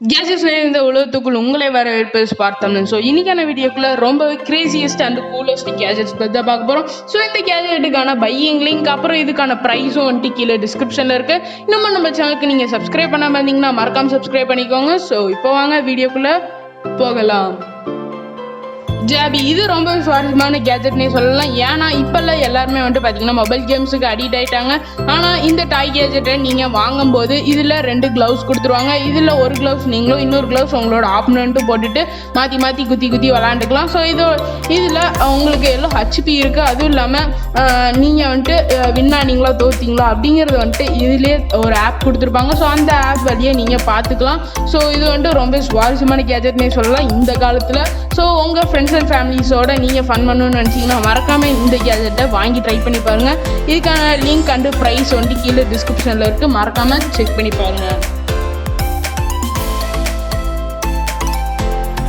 Gadgets இந்த உலகத்துக்குள் உங்களே வரவேற்பது பார்த்தோம்னு. ஸோ இன்னைக்கான வீடியோக்குள்ள ரொம்ப கிரேசியஸ்ட் அண்ட் கூலஸ்ட் கேஜெட்ஸ் பற்றி தான் பார்க்க போகிறோம். ஸோ இந்த கேஜெட்டுக்கான பையிங் லிங்க் அப்புறம் இதுக்கான ப்ரைஸும் வந்துட்டு கீழே டிஸ்கிரிப்ஷனில் இருக்குது. இன்னும் நம்ம சேனலுக்கு நீங்கள் சப்ஸ்கிரைப் பண்ணாமல் இருந்தீங்கன்னா மறக்காமல் சப்ஸ்கிரைப் பண்ணிக்கோங்க. ஸோ இப்போ வாங்க வீடியோக்குள்ளே போகலாம். ஜாபி இது ரொம்ப சுவாரஸ்யமான கேஜெட்னே சொல்லலாம். ஏன்னா இப்போல்லாம் எல்லாருமே வந்துட்டு பார்த்தீங்கன்னா மொபைல் கேம்ஸுக்கு அடிக்ட் ஆகிட்டாங்க. ஆனால் இந்த டாய் கேஜெட்டை நீங்கள் வாங்கும்போது இதில் 2 க்ளவுஸ் கொடுத்துருவாங்க. இதில் ஒரு க்ளவுஸ் நீங்களும் இன்னொரு க்ளவுஸ் உங்களோட ஆப்னண்ட்டும் போட்டுட்டு மாற்றி மாற்றி குத்தி விளாண்டுக்கலாம். ஸோ இதில் உங்களுக்கு எல்லாம் ஹெச்பி இருக்குது. அதுவும் இல்லாமல் நீங்கள் வந்துட்டு வின்னானீங்களா தோற்றிங்களா அப்படிங்கிறது வந்துட்டு இதிலே ஒரு ஆப் கொடுத்துருப்பாங்க. ஸோ அந்த ஆப் வழியே நீங்கள் பார்த்துக்கலாம். ஸோ இது வந்துட்டு ரொம்ப சுவாரஸ்யமான கேஜெட்னே சொல்லலாம் இந்த காலத்தில். ஸோ உங்கள் ஃப்ரெண்ட்ஸ் அண்ட் ஃபேமிலிஸோட நீங்கள் ஃபன் பண்ணணும்னு நினச்சிங்கன்னா மறக்காமல் இந்த கேஜெட்டை வாங்கி ட்ரை பண்ணி பாருங்கள். இதுக்கான லிங்க் அண்டு ப்ரைஸ் வந்துட்டு கீழே டிஸ்கிரிப்ஷனில் இருக்குது. மறக்காமல் செக் பண்ணி பாருங்கள்.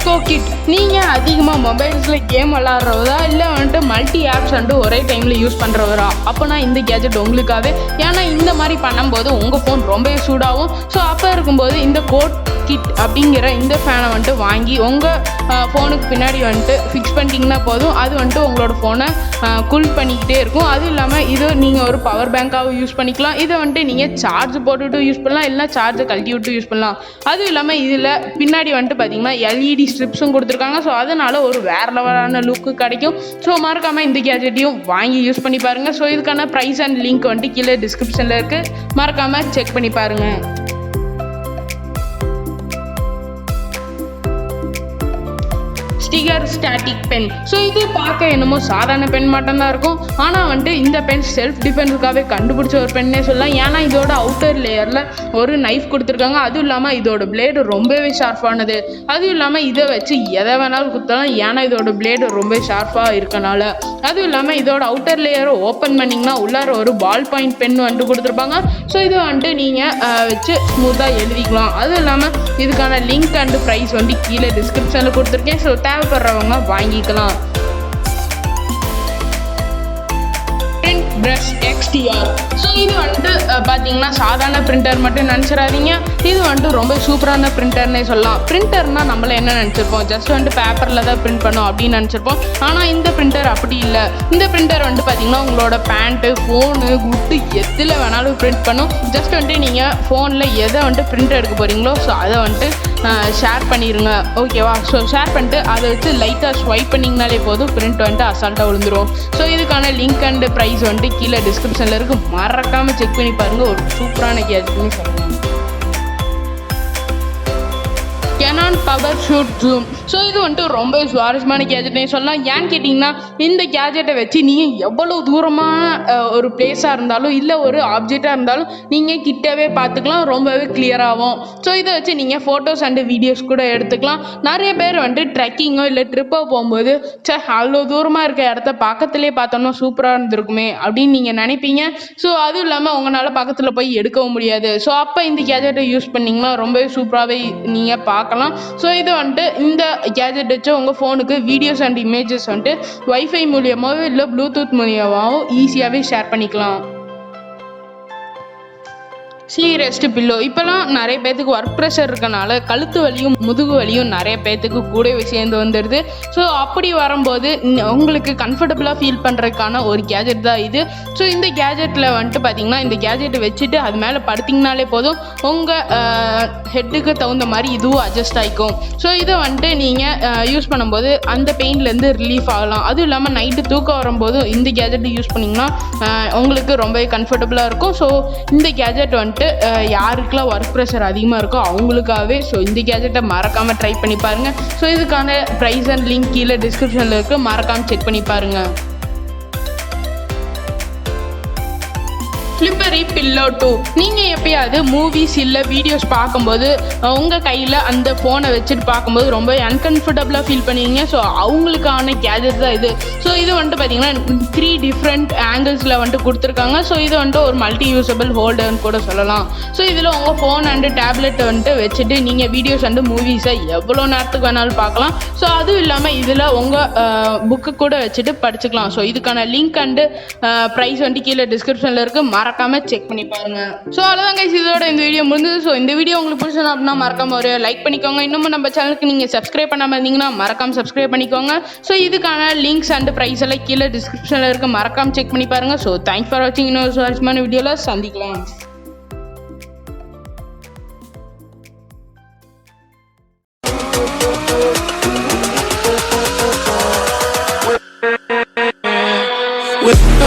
கோகிட் நீங்கள் அதிகமாக மொபைல்ஸில் கேம் விளாட்றதா இல்லை வந்துட்டு மல்டி ஆப்ஸ் வந்துட்டு ஒரே டைமில் யூஸ் பண்ணுறவரா அப்போனா இந்த கேஜெட் உங்களுக்காகவே. ஏன்னா இந்த மாதிரி பண்ணும்போது உங்கள் ஃபோன் ரொம்பவே சூடாகும். ஸோ அப்போ இருக்கும்போது இந்த கோக்கிட் அப்படிங்கிற இந்த ஃபேனை வந்துட்டு வாங்கி உங்கள் ஃபோனுக்கு பின்னாடி வந்துட்டு ஃபிக்ஸ் பண்ணிட்டீங்கன்னா போதும். அது வந்துட்டு உங்களோட ஃபோனை கூல் பண்ணிக்கிட்டே இருக்கும். அதுவும் இல்லாமல் இது நீங்கள் ஒரு பவர் பேங்காகவும் யூஸ் பண்ணிக்கலாம். இதை வந்துட்டு நீங்கள் சார்ஜ் போட்டுவிட்டு யூஸ் பண்ணலாம், இல்லைனா சார்ஜை கழட்டி விட்டு யூஸ் பண்ணலாம். அதுவும் இல்லாமல் இதில் பின்னாடி வந்துட்டு பார்த்தீங்கன்னா எல்இடி ஸ்ட்ரிப்ஸும் கொடுத்துருக்காங்க. ஸோ அதனால் ஒரு வேறு லெவலான லுக்கு கிடைக்கும். ஸோ மறக்காமல் இந்த கேஜெட்டையும் வாங்கி யூஸ் பண்ணி பாருங்கள். ஸோ இதுக்கான ப்ரைஸ் அண்ட் லிங்க் வந்துட்டு கீழே டிஸ்கிரிப்ஷனில் இருக்குது. மறக்காமல் செக் பண்ணி பாருங்கள். Sticker static pen. ஸோ இது பார்க்க என்னமோ சாதாரண பென் மட்டும்தான் இருக்கும். ஆனால் வந்துட்டு இந்த பென் செல்ஃப் டிஃபென்ஸுக்காகவே கண்டுபிடிச்ச ஒரு பெண்ணே சொல்லலாம். ஏன்னா இதோட அவுட்டர் லேயரில் ஒரு நைஃப் கொடுத்துருக்காங்க. அதுவும் இல்லாமல் இதோட பிளேடு ரொம்பவே ஷார்ப்பானது. அதுவும் இல்லாமல் இதை வச்சு எதை வேணாலும் குத்தலாம். ஏன்னா இதோட பிளேடு ரொம்ப ஷார்ப்பாக இருக்கனால. அதுவும் இல்லாமல் இதோட அவுட்டர் லேயரை ஓப்பன் பண்ணிங்கன்னா உள்ளார ஒரு பால் பாயிண்ட் பென் வந்துட்டு கொடுத்துருப்பாங்க. ஸோ இதை வந்துட்டு நீங்கள் வச்சு ஸ்மூத்தாக எழுதிக்கலாம். அதுவும் இல்லாமல் இதுக்கான லிங்க் அண்டு ப்ரைஸ் வந்து கீழே டிஸ்கிரிப்ஷனில் கொடுத்துருக்கேன். ஸோ தேவைப்படுறவங்க வாங்கிக்கலாம். Printbrush XDR. ஸோ இது வந்துட்டு பார்த்தீங்கன்னா சாதாரண பிரிண்டர் மட்டும் நினச்சிடாதீங்க. இது வந்துட்டு ரொம்ப சூப்பரான பிரிண்டர்னே சொல்லலாம். பிரிண்டர்னால் நம்மள என்ன நினச்சிருப்போம், ஜஸ்ட் வந்துட்டு பேப்பரில் தான் பிரிண்ட் பண்ணோம் அப்படின்னு நினச்சிருப்போம். ஆனால் இந்த பிரிண்டர் அப்படி இல்லை. இந்த பிரிண்டர் வந்துட்டு பார்த்தீங்கன்னா உங்களோட பேண்ட்டு, ஃபோனு, குட்டு எதில் வேணாலும் பிரிண்ட் பண்ணும். ஜஸ்ட் வந்துட்டு நீங்கள் ஃபோனில் எதை வந்துட்டு பிரிண்ட் எடுக்க போகிறீங்களோ ஸோ அதை வந்துட்டு ஷேர் பண்ணிடுங்க. ஓகேவா? ஸோ ஷேர் பண்ணிட்டு அதை வச்சு லைட்டாக ஸ்வைப் பண்ணிங்கனாலே போதும், பிரிண்ட் வந்துட்டு அசால்ட்டாக விழுந்துடும். ஸோ இதுக்கான லிங்க் அண்டு ப்ரைஸ் வந்துட்டு கீழே டிஸ்கிரிப்ஷனில் இருக்குது. மறக்காமல் செக் பண்ணி பாருங்கள். ஒரு சூப்பரான கேஜெட்னு சொல்லலாம். Canon Powershot Zoom. ஸோ இது வந்துட்டு ரொம்ப சுவாரஸ்யமான கேஜெட்னே சொல்லலாம். ஏன்னு கேட்டிங்கன்னா இந்த கேஜெட்டை வச்சு நீங்கள் எவ்வளோ தூரமான ஒரு பிளேஸாக இருந்தாலும் இல்லை ஒரு ஆப்ஜெக்டாக இருந்தாலும் நீங்கள் கிட்டவே பார்த்துக்கலாம், ரொம்பவே கிளியராகும். ஸோ இதை வச்சு நீங்கள் ஃபோட்டோஸ் அண்டு வீடியோஸ் கூட எடுத்துக்கலாம். நிறைய பேர் வந்துட்டு ட்ரெக்கிங்கோ இல்லை ட்ரிப்போ போகும்போது அவ்வளோ தூரமாக இருக்க இடத்த பக்கத்துலேயே பார்த்தோம்னா சூப்பராக இருந்திருக்குமே அப்படின்னு நீங்கள் நினைப்பீங்க. ஸோ அதுவும் இல்லாமல் உங்களால் பக்கத்தில் போய் எடுக்கவும் முடியாது. ஸோ அப்போ இந்த கேஜெட்டை யூஸ் பண்ணிங்கன்னா ரொம்பவே சூப்பராகவே நீங்கள் பார்க்கலாம். ஸோ இது வந்துட்டு இந்த கேஜெட் வச்சு உங்கள் ஃபோனுக்கு வீடியோஸ் அண்ட் இமேஜஸ் வந்துட்டு வைஃபை மூலியமாகவோ இல்லை ப்ளூடூத் மூலியமாகவும் ஈஸியாகவே ஷேர் பண்ணிக்கலாம். RICHEST pillow. இப்போலாம் நிறைய பேர்த்துக்கு ஒர்க் ப்ரெஷர் இருக்கனால கழுத்து வலியும் முதுகு வலியும் நிறைய பேர்த்துக்கு கூடவே சேர்ந்து வந்துடுது. ஸோ அப்படி வரும்போது உங்களுக்கு கம்ஃபர்டபுளாக ஃபீல் பண்ணுறதுக்கான ஒரு கேஜெட் தான் இது. ஸோ இந்த கேஜெட்டில் வந்துட்டு பார்த்தீங்கன்னா இந்த கேஜெட்டை வச்சுட்டு அது மேலே படுத்திங்கனாலே போதும், உங்கள் ஹெட்டுக்கு தகுந்த மாதிரி இதுவும் அட்ஜஸ்ட் ஆகிக்கும். ஸோ இதை வந்துட்டு நீங்கள் யூஸ் பண்ணும்போது அந்த பெயின்லேருந்து ரிலீஃப் ஆகலாம். அதுவும் இல்லாமல் நைட்டு தூக்கம் வரும்போது இந்த கேஜெட்டை யூஸ் பண்ணிங்கன்னா உங்களுக்கு ரொம்பவே கம்ஃபர்டபுளாக இருக்கும். ஸோ இந்த கேஜெட் வந்துட்டு யாருக்கெல்லாம் ஒர்க் ப்ரெஷர் அதிகமாக இருக்கோ அவங்களுக்காகவே. ஸோ இந்த கேஜெட்டை மறக்காமல் ட்ரை பண்ணி பாருங்கள். ஸோ இதுக்கான ப்ரைஸ் அண்ட் லிங்க் கீழே டிஸ்கிரிப்ஷனில் இருக்குது. மறக்காமல் செக் பண்ணி பாருங்கள். Flippy pillow 2. நீங்கள் எப்பயாவது மூவிஸ் இல்லை வீடியோஸ் பார்க்கும்போது உங்கள் கையில் அந்த ஃபோனை வச்சுட்டு பார்க்கும்போது ரொம்ப அன்கம்ஃபர்டபுளாக ஃபீல் பண்ணுவீங்க. ஸோ அவங்களுக்கான கேஜெட் தான் இது. ஸோ இது வந்துட்டு பார்த்தீங்கன்னா 3 டிஃப்ரெண்ட் ஆங்கிள்ஸில் வந்துட்டு கொடுத்துருக்காங்க. ஸோ இது வந்துட்டு ஒரு மல்டி யூஸபிள் ஹோல்டர்னு கூட சொல்லலாம். ஸோ இதில் உங்கள் ஃபோன் அண்டு டேப்லெட் வந்துட்டு வச்சுட்டு நீங்கள் வீடியோஸ் அண்டு மூவிஸை எவ்வளோ நேரத்துக்கு வேணாலும் பார்க்கலாம். ஸோ அதுவும் இல்லாமல் இதில் உங்கள் புக்கு கூட வச்சுட்டு படிச்சுக்கலாம். ஸோ இதுக்கான லிங்க் அண்டு ப்ரைஸ் வந்துட்டு கீழே டிஸ்கிரிப்ஷனில் இருக்குது. மறக்காமல் செக் பண்ணி பாருங்க. ஸோ அவ்வளோதான் கைஸ், இதோட இந்த வீடியோ முடிஞ்சது. ஸோ இந்த வீடியோ உங்களுக்கு பிடிச்சது அப்படின்னா மறக்காம ஒரு லைக் பண்ணிக்கோங்க. இன்னமும் நம்ம சேனலுக்கு நீங்கள் சப்ஸ்கிரைப் பண்ணாமல் இருந்தீங்கன்னா மறக்காம சப்ஸ்கிரைப் பண்ணிக்கோங்க. ஸோ இதுக்கான லிங்க்ஸ் அண்ட் ப்ரைஸ் எல்லாம் கீழே டிஸ்கிரிப்ஷனில் இருக்க, மறக்காம செக் பண்ணி பாருங்க. ஸோ தேங்க்ஸ் ஃபார் வாட்சிங். இன்னொரு சுவாரஸ்யமான வீடியோவில் சந்திக்கலாம். with